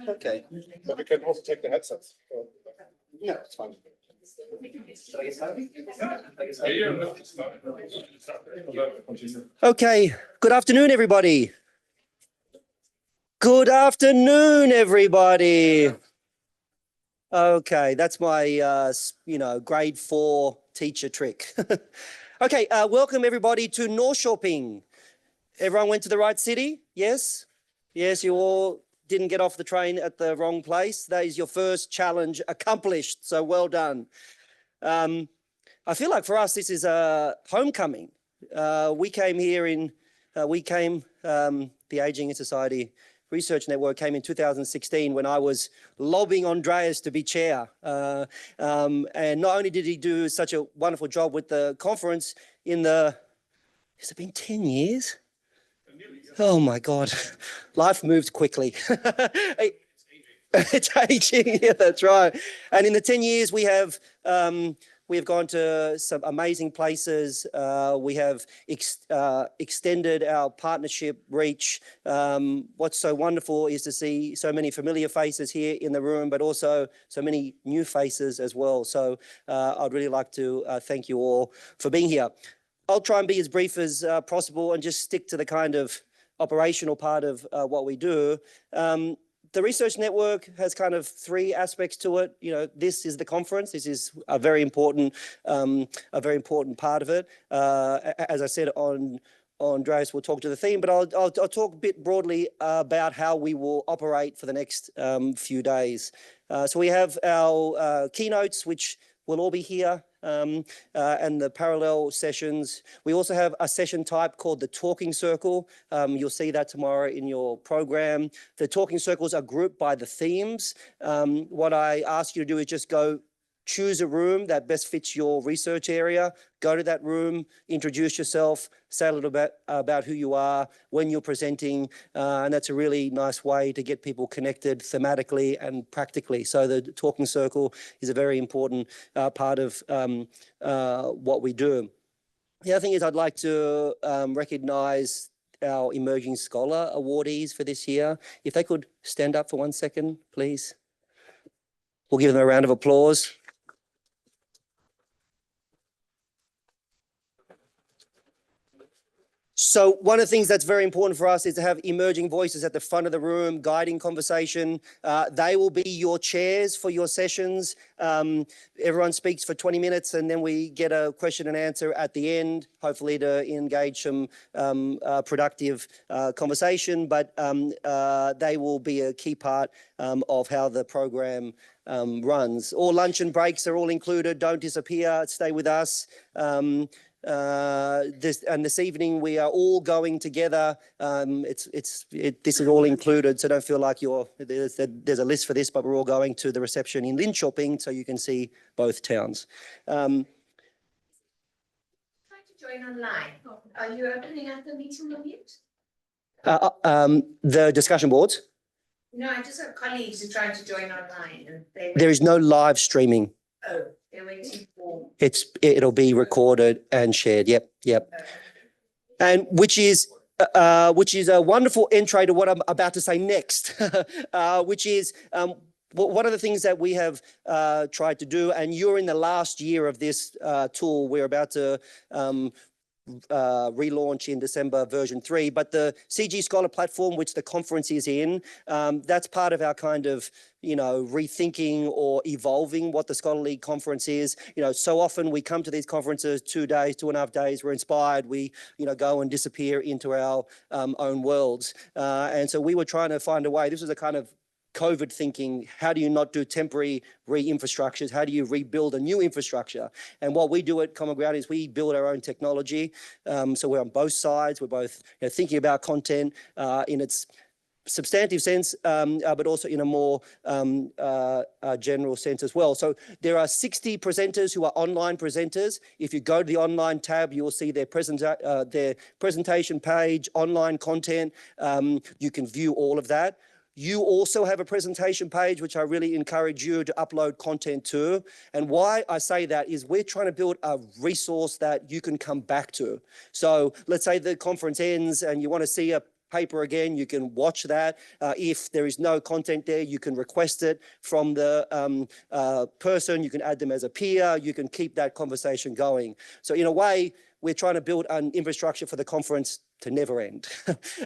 Okay. But we can also take the headsets. Yeah, it's fine. Okay, good afternoon, everybody. Good afternoon, everybody. Okay, that's my, grade 4 teacher trick. Okay, welcome everybody to North Shopping. Everyone went to the right city? Yes? Yes, you all didn't get off the train at the wrong place. That is your first challenge accomplished, so well done. I feel like for us, this is a homecoming. We came here the Aging in Society Research Network came in 2016 when I was lobbying Andreas to be chair. And not only did he do such a wonderful job with the conference has it been 10 years? Oh my God, life moves quickly. It's aging, yeah, that's right. And in the 10 years we have gone to some amazing places. We have extended our partnership reach. What's so wonderful is to see so many familiar faces here in the room, but also so many new faces as well. So I'd really like to thank you all for being here. I'll try and be as brief as possible and just stick to the kind of operational part of what we do. The research network has kind of 3 aspects to it. You know, this is the conference. This is a very important part of it. As I said, Andreas will talk to the theme, but I'll talk a bit broadly about how we will operate for the next few days. So we have our keynotes, which will all be here, and the parallel sessions. We also have a session type called the Talking Circle. You'll see that tomorrow in your program. The Talking Circles are grouped by the themes. What I ask you to do is just choose a room that best fits your research area, go to that room, introduce yourself, say a little bit about who you are, when you're presenting, and that's a really nice way to get people connected thematically and practically. So the Talking Circle is a very important part of what we do. The other thing is I'd like to recognise our Emerging Scholar awardees for this year. If they could stand up for 1 second, please. We'll give them a round of applause. So one of the things that's very important for us is to have emerging voices at the front of the room, guiding conversation. They will be your chairs for your sessions. Everyone speaks for 20 minutes and then we get a question and answer at the end, hopefully to engage some productive conversation, but they will be a key part of how the program runs. All lunch and breaks are all included. Don't disappear, stay with us. This evening we are all going together. This is all included, so don't feel like there's a list for this, but we're all going to the reception in Linköping so you can see both towns. Try to join online. Are you opening up the meeting on mute? The discussion boards? No, I just have colleagues who trying to join online and there is no live streaming. Oh, they're waiting for. It'll be recorded and shared. Yep. And which is a wonderful entry to what I'm about to say next, which is one of the things that we have tried to do, and you're in the last year of this tool. We're about to relaunch in December version 3, but the CG Scholar platform, which the conference is in, that's part of our kind of, rethinking or evolving what the scholarly conference is. So often we come to these conferences 2 days, 2.5 days, we're inspired, we, go and disappear into our own worlds. And so we were trying to find a way, this was a kind of COVID thinking, how do you not do temporary re-infrastructures? How do you rebuild a new infrastructure? And what we do at Common Ground is we build our own technology. So we're on both sides. We're both thinking about content in its substantive sense, but also in a more general sense as well. So there are 60 presenters who are online presenters. If you go to the online tab, you will see their presentation page, online content. You can view all of that. You also have a presentation page, which I really encourage you to upload content to. And why I say that is we're trying to build a resource that you can come back to. So let's say the conference ends and you want to see a paper again, you can watch that. If there is no content there, you can request it from the person. You can add them as a peer. You can keep that conversation going. So in a way, we're trying to build an infrastructure for the conference to never end,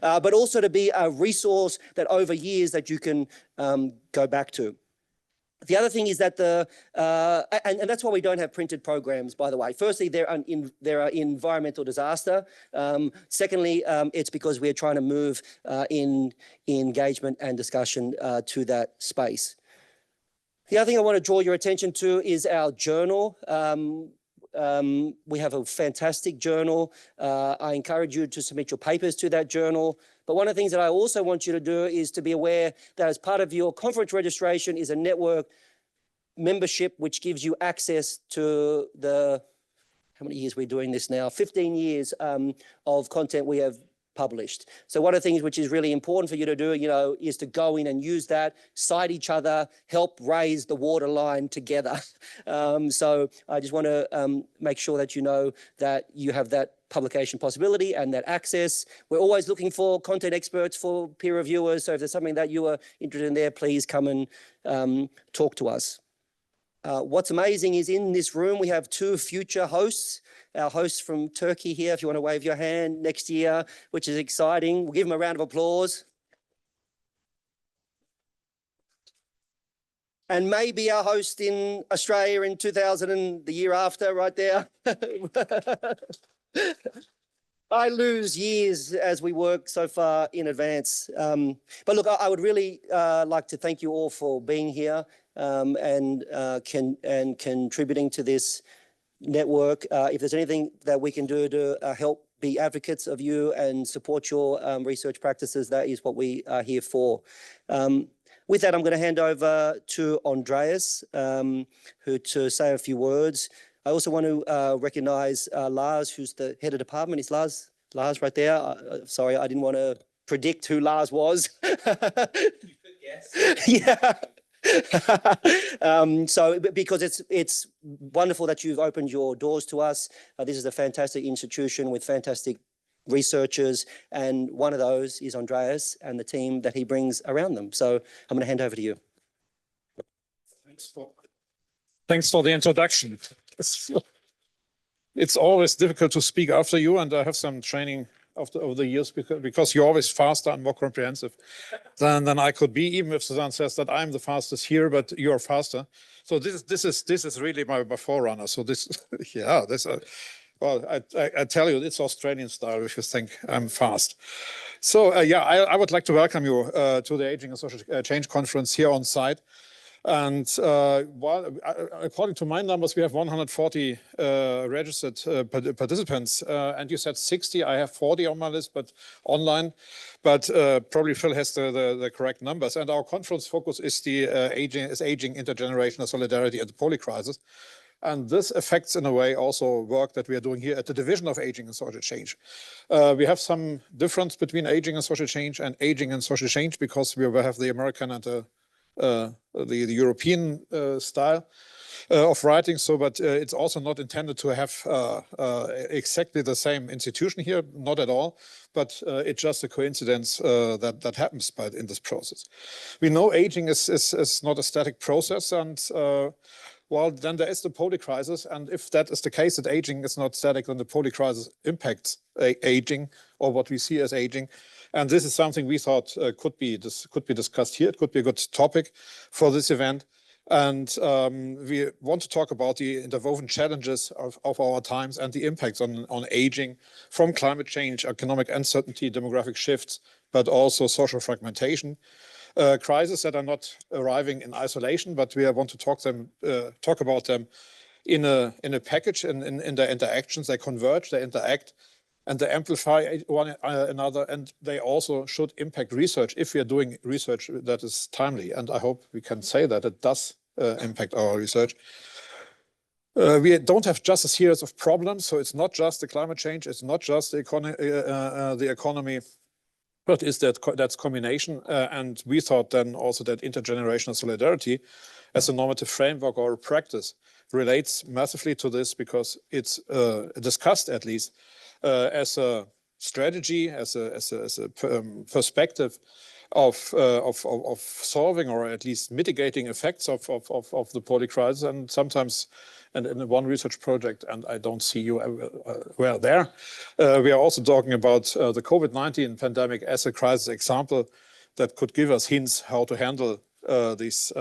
but also to be a resource that over years that you can go back to. The other thing is that and that's why we don't have printed programs, by the way. Firstly, they're an environmental disaster. Secondly, it's because we're trying to move in engagement and discussion to that space. The other thing I want to draw your attention to is our journal. We have a fantastic journal. I encourage you to submit your papers to that journal. But one of the things that I also want you to do is to be aware that as part of your conference registration is a network membership, which gives you access to how many years we're doing this now? 15 years of content we have published. So one of the things which is really important for you to do, is to go in and use that, cite each other, help raise the waterline together. So I just want to make sure that you know that you have that publication possibility and that access. We're always looking for content experts, for peer reviewers. So if there's something that you are interested in there, please come and talk to us. What's amazing is in this room, we have 2 future hosts. Our hosts from Turkey here, if you want to wave your hand, next year, which is exciting. We'll give them a round of applause. And maybe our host in Australia in 2000 and the year after, right there. I lose years as we work so far in advance. But look, I would really like to thank you all for being here and contributing to this network. If there's anything that we can do to help be advocates of you and support your research practices, that is what we are here for. With that, I'm going to hand over to Andreas, who to say a few words. I also want to recognize Lars, who's the head of department. Is Lars right there? Sorry, I didn't want to predict who Lars was. You could guess. Yeah. So because it's wonderful that you've opened your doors to us. This is a fantastic institution with fantastic researchers, and one of those is Andreas and the team that he brings around them. So I'm going to hand over to you. Thanks for the introduction. It's always difficult to speak after you, and I have some training over the years because you're always faster and more comprehensive than I could be, even if Susanne says that I'm the fastest here, but you're faster. So this is really my forerunner. So this, yeah, this. Well, I tell you, it's Australian style if you think I'm fast. So yeah, I would like to welcome you to the Aging and Social Change Conference here on site. And according to my numbers, we have 140 registered participants. And you said 60. I have 40 on my list, but online. But probably Phil has the correct numbers. And our conference focus is the aging, intergenerational solidarity, and the polycrisis. And this affects, in a way, also work that we are doing here at the Division of Aging and Social Change. We have some difference between aging and social change and aging and social change because we have the American and the European style of writing. So, but it's also not intended to have exactly the same institution here, not at all. But it's just a coincidence that happens in this process. We know aging is not a static process, and well, then there is the polycrisis, and if that is the case, that aging is not static, then the polycrisis impacts aging, or what we see as aging. And this is something we thought could be discussed here. It could be a good topic for this event. And we want to talk about the interwoven challenges of our times and the impacts on aging from climate change, economic uncertainty, demographic shifts, but also social fragmentation. Crises that are not arriving in isolation, but we want to talk about them in a package, in their interactions. They converge, they interact, and they amplify one another, and they also should impact research if we are doing research that is timely. And I hope we can say that it does impact our research. We don't have just a series of problems, so it's not just the climate change, it's not just the economy, but that's combination. And we thought then also that intergenerational solidarity as a normative framework or a practice relates massively to this because it's discussed at least as a strategy, as a perspective of solving or at least mitigating effects of the poly crisis, and sometimes and in one research project, and I don't see you were there. We are also talking about the COVID-19 pandemic as a crisis example that could give us hints how to handle these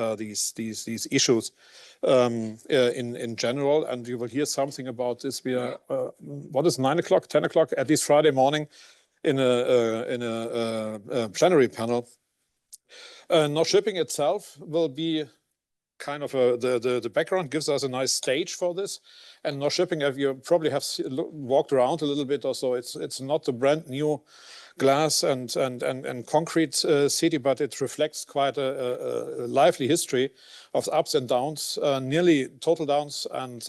issues in general. And you will hear something about this. We are what is 9 o'clock, 10 o'clock, at least Friday morning, in a plenary panel. No shipping itself will be kind of the background, gives us a nice stage for this. And no shipping, you probably have walked around a little bit or so. It's not a brand new glass and concrete city, but it reflects quite a lively history of ups and downs, nearly total downs and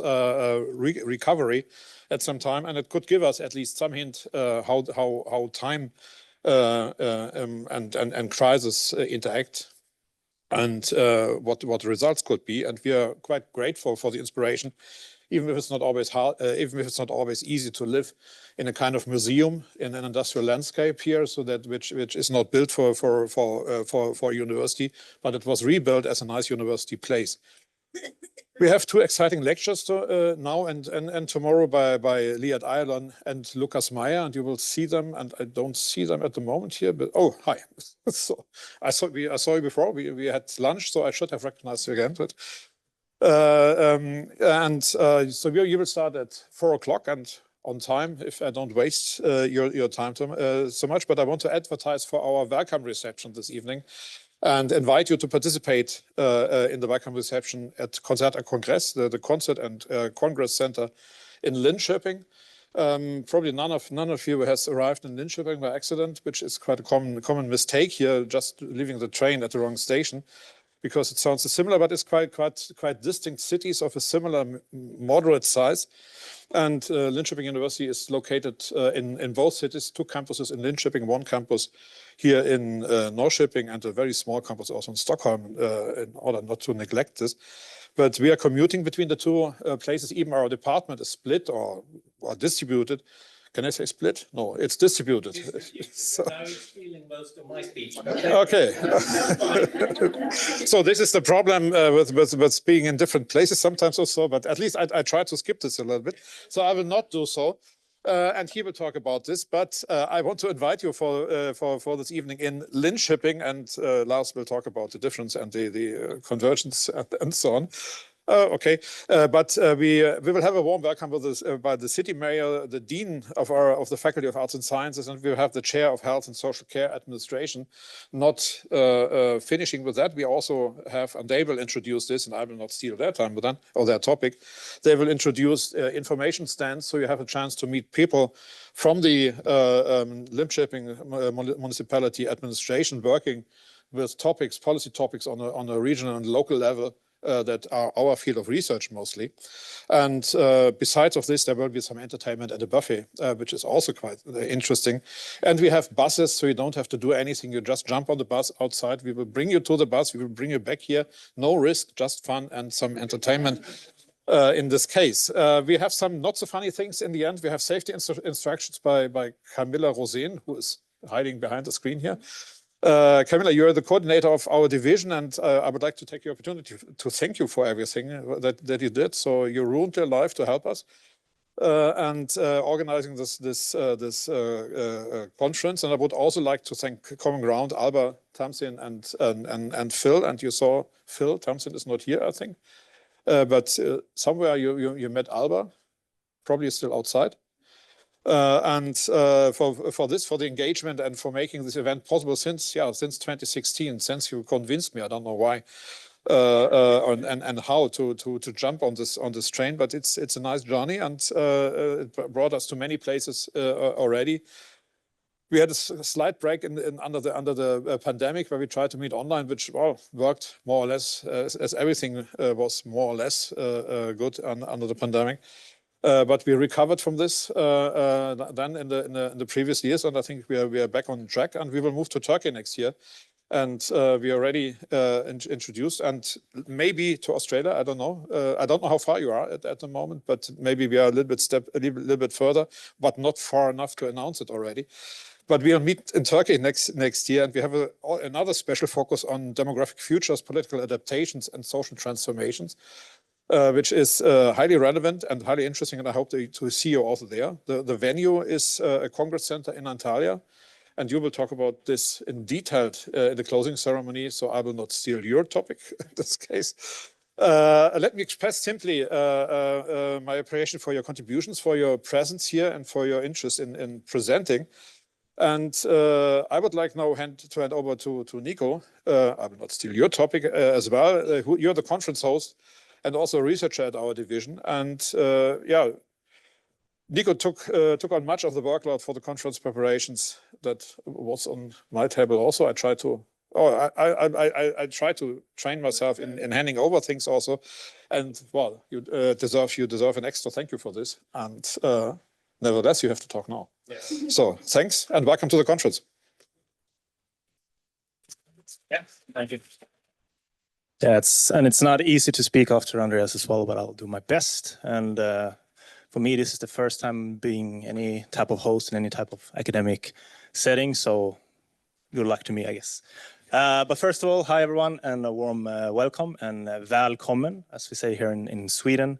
recovery at some time. And it could give us at least some hint how time and crisis interact, and what the results could be. And we are quite grateful for the inspiration, even if it's not always hard, even if it's not always easy to live in a kind of museum in an industrial landscape here, so that which is not built for university, but it was rebuilt as a nice university place. We have two exciting lectures now and tomorrow by Liat Ayalon and Lukas Meyer, and you will see them. And I don't see them at the moment here, but oh, hi. So I saw you before. We had lunch, so I should have recognized you again. But so you will start at 4 o'clock and on time, if I don't waste your time so much. But I want to advertise for our welcome reception this evening, and invite you to participate in the welcome reception at Konzert und Kongress, the Concert and Congress Center in Linköping. Probably none of you has arrived in Linköping by accident, which is quite a common mistake here, just leaving the train at the wrong station, because it sounds similar, but it's quite distinct cities of a similar moderate size. And Linköping University is located in both cities, 2 campuses in Linköping, 1 campus here in Norrköping, and a very small campus also in Stockholm, in order not to neglect this. But we are commuting between the 2 places. Even our department is split or distributed. Can I say split? No, it's distributed. So, now he's stealing most of my speech. Okay. So this is the problem with being in different places sometimes also, but at least I try to skip this a little bit. So I will not do so. And he will talk about this, but I want to invite you for this evening in Linköping, and Lars will talk about the difference and the convergence and so on. Okay, but we will have a warm welcome with this, by the city mayor, the dean of the Faculty of Arts and Sciences, and we will have the chair of Health and Social Care Administration. Not finishing with that, we also have, and they will introduce this, and I will not steal their time with them or their topic. They will introduce information stands, so you have a chance to meet people from the Linköping municipality administration working with topics, policy topics on a regional and local level. That are our field of research mostly. And besides of this, there will be some entertainment at a buffet, which is also quite interesting. And we have buses, so you don't have to do anything. You just jump on the bus outside. We will bring you to the bus. We will bring you back here. No risk, just fun and some entertainment. In this case, we have some not so funny things in the end. We have safety instructions by Camilla Rosen, who is hiding behind the screen here. Camilla, you're the coordinator of our division, and I would like to take the opportunity to thank you for everything that you did. So you ruined your life to help us and organizing this conference. And I would also like to thank Common Ground, Alba, Tamsin, and Phil. And you saw Phil. Tamsin is not here, I think, but somewhere you met Alba, probably still outside. And for the engagement and for making this event possible since 2016, since you convinced me, I don't know why, and how to jump on this train, but it's a nice journey, and it brought us to many places already. We had a slight break under the pandemic where we tried to meet online, which worked more or less as everything was more or less good under the pandemic. But we recovered from this then in the previous years, and I think we are back on track, and we will move to Turkey next year And we already introduced, and maybe to Australia, I don't know. I don't know how far you are at the moment, but maybe we are a little bit further, but not far enough to announce it already. But we'll meet in Turkey next year, and we have another special focus on demographic futures, political adaptations, and social transformations, which is highly relevant and highly interesting, and I hope to see you also there. The venue is a Congress Center in Antalya, and you will talk about this in detail in the closing ceremony, so I will not steal your topic in this case. Let me express simply my appreciation for your contributions, for your presence here, and for your interest in presenting. And I would like now to hand over to Nico. I will not steal your topic as well. You're the conference host and also a researcher at our division. And yeah, Nico took on much of the workload for the conference preparations that was on my table also. I try to train myself in handing over things also. And well, you deserve an extra thank you for this. And nevertheless, you have to talk now. Yes. So thanks and welcome to the conference. Yeah, thank you. Yeah, it's not easy to speak after Andreas as well, but I'll do my best. And for me, this is the first time being any type of host in any type of academic setting, so good luck to me, I guess. But first of all, hi everyone, and a warm welcome and välkommen, as we say here in Sweden.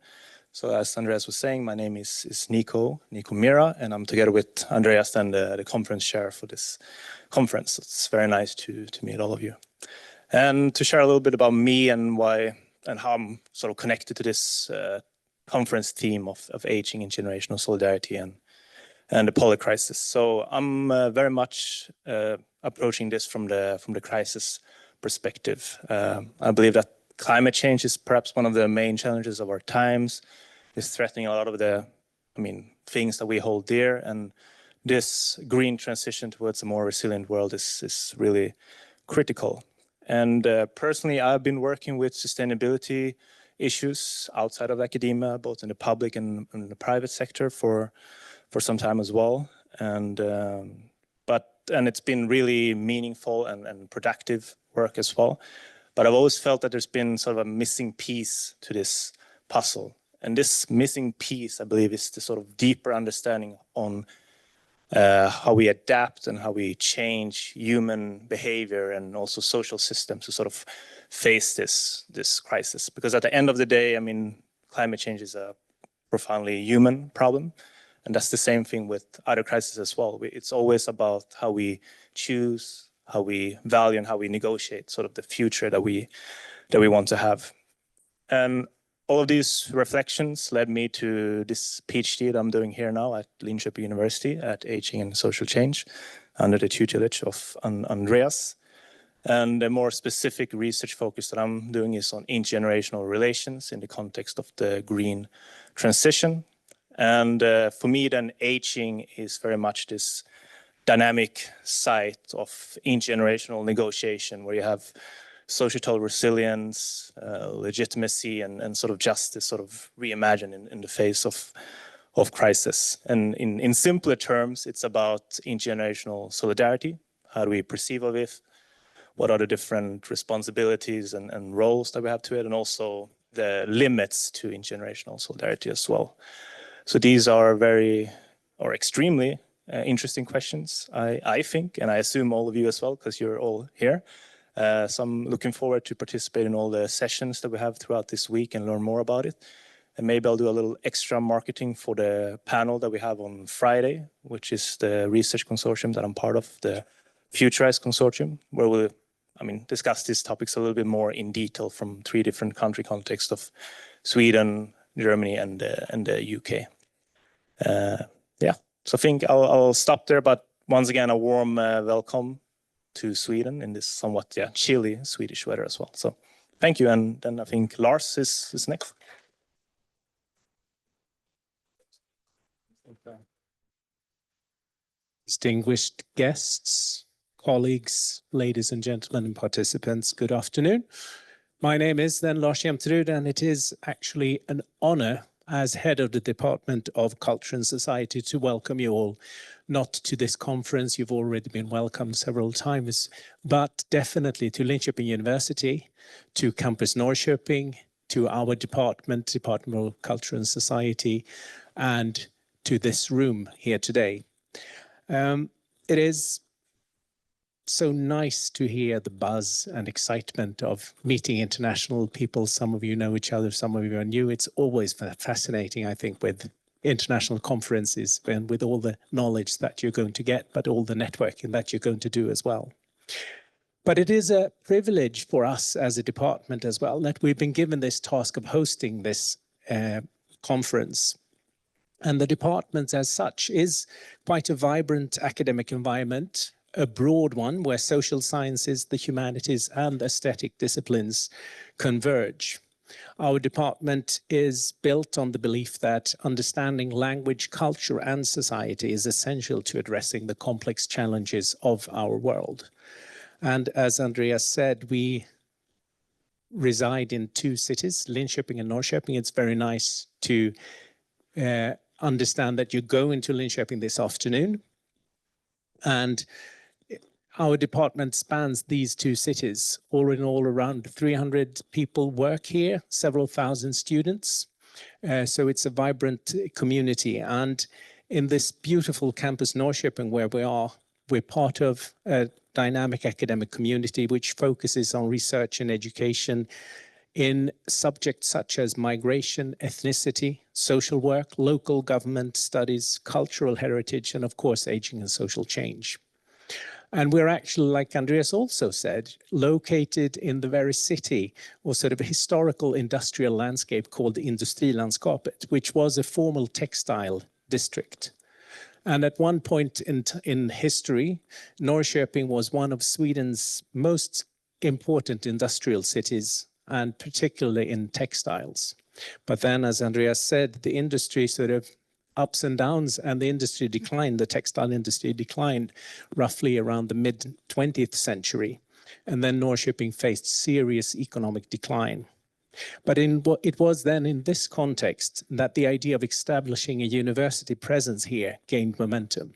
So as Andreas was saying, my name is Nico Mira, and I'm together with Andreas and the conference chair for this conference. It's very nice to meet all of you. And to share a little bit about me and why and how I'm sort of connected to this conference theme of aging and generational solidarity and the poly crisis. So I'm very much approaching this from the crisis perspective. I believe that climate change is perhaps one of the main challenges of our times. It's threatening a lot of the, things that we hold dear, and this green transition towards a more resilient world is really critical. And personally, I've been working with sustainability issues outside of academia, both in the public and in the private sector for some time as well. And it's been really meaningful and productive work as well. But I've always felt that there's been sort of a missing piece to this puzzle. And this missing piece, I believe, is the sort of deeper understanding on how we adapt and how we change human behavior and also social systems to sort of face this crisis. Because at the end of the day, climate change is a profoundly human problem. And that's the same thing with other crises as well. It's always about how we choose, how we value, and how we negotiate sort of the future that we want to have. And all of these reflections led me to this PhD that I'm doing here now at Linköping University at Aging and Social Change under the tutelage of Andreas. And the more specific research focus that I'm doing is on intergenerational relations in the context of the green transition. And for me, then aging is very much this dynamic site of intergenerational negotiation where you have societal resilience, legitimacy, and sort of justice sort of reimagined in the face of crisis. And in simpler terms, it's about intergenerational solidarity. How do we perceive of it? What are the different responsibilities and roles that we have to it? And also the limits to intergenerational solidarity as well. So these are extremely interesting questions, I think, and I assume all of you as well, because you're all here. So I'm looking forward to participate in all the sessions that we have throughout this week and learn more about it. And maybe I'll do a little extra marketing for the panel that we have on Friday, which is the research consortium that I'm part of, the Futurize Consortium, where we'll discuss these topics a little bit more in detail from 3 different country contexts of Sweden, Germany, and the UK. So I think I'll stop there, but once again, a warm welcome to Sweden in this somewhat chilly Swedish weather as well. So thank you, and then I think Lars is next. Distinguished guests, colleagues, ladies and gentlemen, and participants, good afternoon. My name is then Lars Jämterud, and it is actually an honor as head of the Department of Culture and Society to welcome you all, not to this conference, you've already been welcomed several times, but definitely to Linköping University, to Campus Norrköping, to our Department of Culture and Society, and to this room here today. It is so nice to hear the buzz and excitement of meeting international people. Some of you know each other, some of you are new. It's always fascinating, I think, with international conferences and with all the knowledge that you're going to get, but all the networking that you're going to do as well. But it is a privilege for us as a department as well that we've been given this task of hosting this conference. And the department as such is quite a vibrant academic environment, a broad one where social sciences, the humanities and aesthetic disciplines converge. Our department is built on the belief that understanding language, culture and society is essential to addressing the complex challenges of our world. And as Andreas said, we reside in two cities, Linköping and Norrköping. It's very nice to understand that you go into Linköping this afternoon. And our department spans these two cities. All in all, around 300 people work here, several thousand students. So it's a vibrant community. And in this beautiful campus Norrköping where we are, we're part of a dynamic academic community which focuses on research and education in subjects such as migration, ethnicity, social work, local government studies, cultural heritage, and of course, aging and social change. And we're actually, like Andreas also said, located in the very city or sort of a historical industrial landscape called the Industrilandskapet, which was a formal textile district. And at one point in history, Norrköping was one of Sweden's most important industrial cities, and particularly in textiles. But then, as Andreas said, the industry sort of ups and downs, and the industry declined, the textile industry declined roughly around the mid-20th century. And then Norrköping faced serious economic decline. But it was then in this context that the idea of establishing a university presence here gained momentum.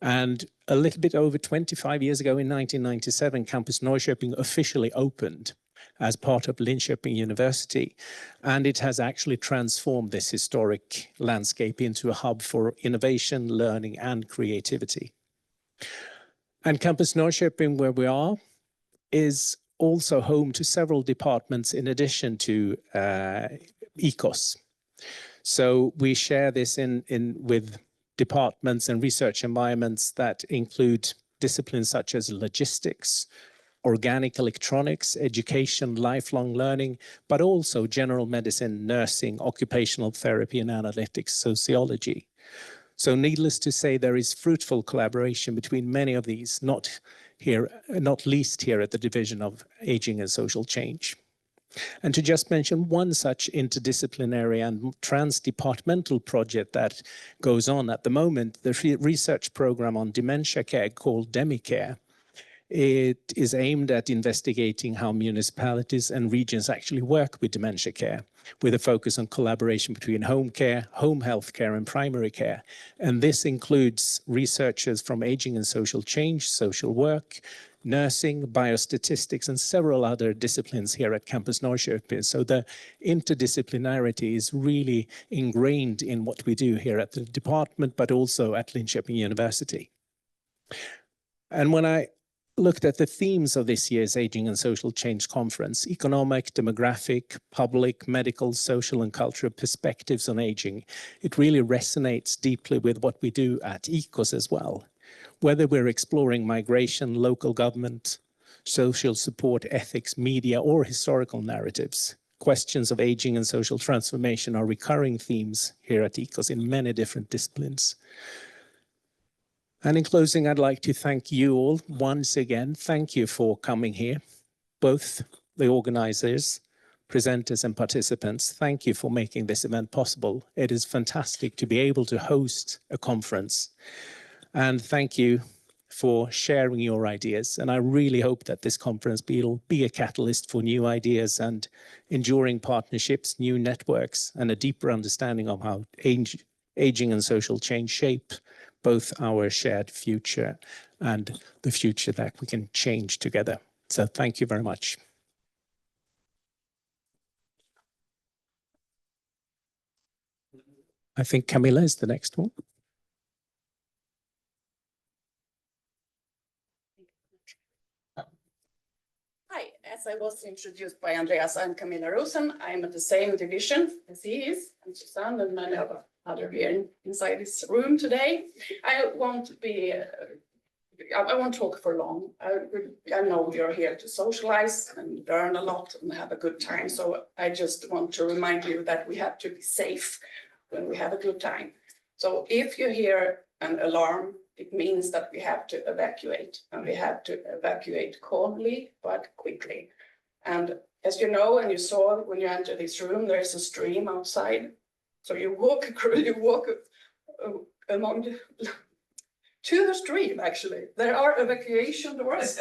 And a little bit over 25 years ago in 1997, Campus Norrköping officially opened as part of Linköping University. And it has actually transformed this historic landscape into a hub for innovation, learning, and creativity. And Campus Norrköping, where we are, is also home to several departments in addition to ECOS. So we share this with departments and research environments that include disciplines such as logistics, organic electronics, education, lifelong learning, but also general medicine, nursing, occupational therapy, and analytics sociology. So needless to say, there is fruitful collaboration between many of these, not least here at the Division of Aging and Social Change. And to just mention one such interdisciplinary and trans-departmental project that goes on at the moment, the research program on dementia care called DemiCare. It is aimed at investigating how municipalities and regions actually work with dementia care, with a focus on collaboration between home care, home health care, and primary care. And this includes researchers from aging and social change, social work, nursing, biostatistics, and several other disciplines here at Campus Norrköping. So the interdisciplinarity is really ingrained in what we do here at the department, but also at Linköping University. And when I looked at the themes of this year's Aging and Social Change Conference, economic, demographic, public, medical, social, and cultural perspectives on aging, it really resonates deeply with what we do at ECOS as well. Whether we're exploring migration, local government, social support, ethics, media, or historical narratives, questions of aging and social transformation are recurring themes here at ECOS in many different disciplines. And in closing, I'd like to thank you all once again. Thank you for coming here, both the organizers, presenters, and participants. Thank you for making this event possible. It is fantastic to be able to host a conference. And thank you for sharing your ideas. And I really hope that this conference will be a catalyst for new ideas and enduring partnerships, new networks, and a deeper understanding of how aging and social change shape both our shared future and the future that we can change together. So thank you very much. I think Camilla is the next one. Hi, as I was introduced by Andreas, I'm Camilla Rosen. I'm at the same division as he is, and Susanne and many other here inside this room today. I won't talk for long. I know you're here to socialize and learn a lot and have a good time. So I just want to remind you that we have to be safe when we have a good time. So if you hear an alarm, it means that we have to evacuate, and we have to evacuate calmly but quickly. And as you know, and you saw when you entered this room, there is a stream outside. So you walk along to the stream, actually. There are evacuation doors.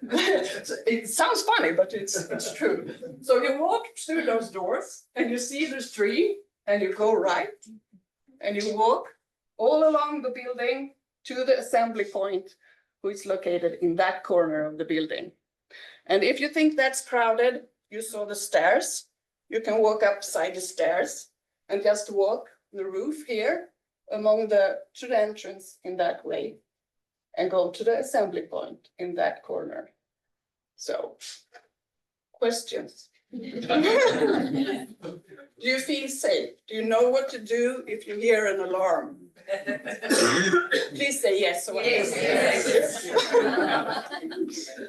It sounds funny, but it's true. So you walk through those doors and you see the stream, and you go right, and you walk all along the building to the assembly point, which is located in that corner of the building. And if you think that's crowded, you saw the stairs. You can walk upside the stairs and just walk the roof here to the entrance in that way and go to the assembly point in that corner. So, questions? Do you feel safe? Do you know what to do if you hear an alarm? Please say yes. Yes.